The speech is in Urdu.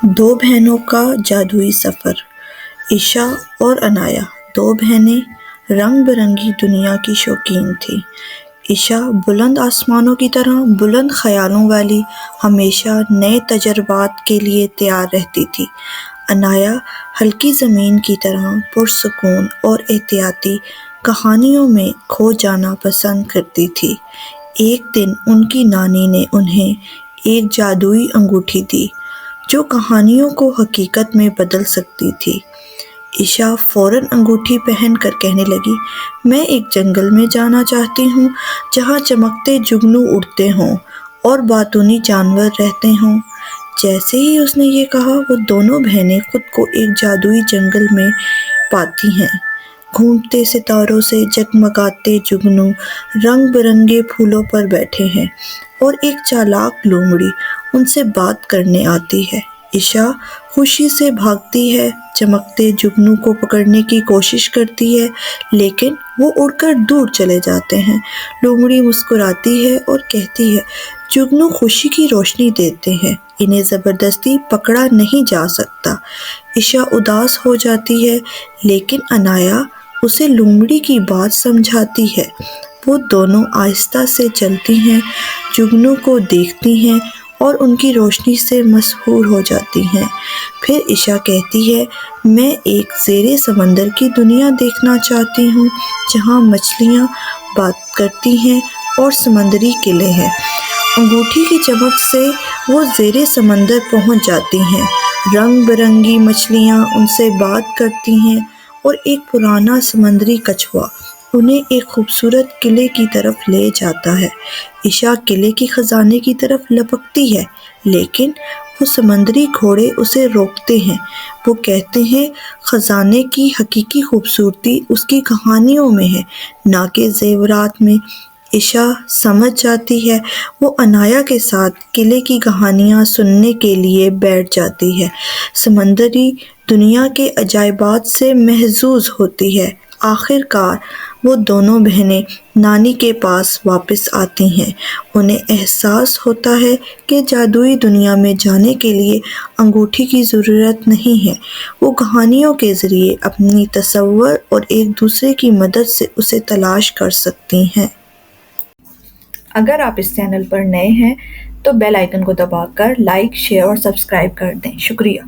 دو بہنوں کا جادوئی سفر۔ عشا اور عنایا دو بہنیں رنگ برنگی دنیا کی شوقین تھیں۔ عشا بلند آسمانوں کی طرح بلند خیالوں والی، ہمیشہ نئے تجربات کے لیے تیار رہتی تھی۔ عنایا ہلکی زمین کی طرح پرسکون اور احتیاطی، کہانیوں میں کھو جانا پسند کرتی تھی۔ ایک دن ان کی نانی نے انہیں ایک جادوئی انگوٹھی دی جو کہانیوں کو حقیقت میں بدل سکتی تھی۔ عشا فوراً انگوٹھی پہن کر کہنے لگی، میں ایک جنگل میں جانا چاہتی ہوں جہاں چمکتے جگنو اڑتے ہوں اور باتونی جانور رہتے ہوں۔ جیسے ہی اس نے یہ کہا، وہ دونوں بہنیں خود کو ایک جادوئی جنگل میں پاتی ہیں۔ گھومتے ستاروں سے جگمگاتے جگنو رنگ برنگے پھولوں پر بیٹھے ہیں اور ایک چالاک لومڑی ان سے بات کرنے آتی ہے۔ عشا خوشی سے بھاگتی ہے، چمکتے جگنو کو پکڑنے کی کوشش کرتی ہے، لیکن وہ اڑ کر دور چلے جاتے ہیں۔ لومڑی مسکراتی ہے اور کہتی ہے، جگنو خوشی کی روشنی دیتے ہیں، انہیں زبردستی پکڑا نہیں جا سکتا۔ عشا اداس ہو جاتی ہے، لیکن عنایا اسے لومڑی کی بات سمجھاتی ہے۔ وہ دونوں آہستہ سے چلتی ہیں، جگنو کو دیکھتی ہیں اور ان کی روشنی سے مسحور ہو جاتی ہیں۔ پھر عشا کہتی ہے، میں ایک زیر سمندر کی دنیا دیکھنا چاہتی ہوں جہاں مچھلیاں بات کرتی ہیں اور سمندری قلعے ہیں۔ انگوٹھی کی چمک سے وہ زیر سمندر پہنچ جاتی ہیں۔ رنگ برنگی مچھلیاں ان سے بات کرتی ہیں اور ایک پرانا سمندری کچھوا انہیں ایک خوبصورت قلعے کی طرف لے جاتا ہے۔ عشا قلعے کے خزانے کی طرف لپکتی ہے، لیکن وہ سمندری گھوڑے اسے روکتے ہیں۔ وہ کہتے ہیں، خزانے کی حقیقی خوبصورتی اس کی کہانیوں میں ہے، نہ کہ زیورات میں۔ عشا سمجھ جاتی ہے، وہ عنایا کے ساتھ قلعے کی کہانیاں سننے کے لیے بیٹھ جاتی ہے، سمندری دنیا کے عجائبات سے محظوظ ہوتی ہے۔ آخر کار وہ دونوں بہنیں نانی کے پاس واپس آتی ہیں۔ انہیں احساس ہوتا ہے کہ جادوئی دنیا میں جانے کے لیے انگوٹھی کی ضرورت نہیں ہے، وہ کہانیوں کے ذریعے اپنی تصور اور ایک دوسرے کی مدد سے اسے تلاش کر سکتی ہیں۔ اگر آپ اس چینل پر نئے ہیں تو بیل آئیکن کو دبا کر لائک، شیئر اور سبسکرائب کر دیں۔ شکریہ۔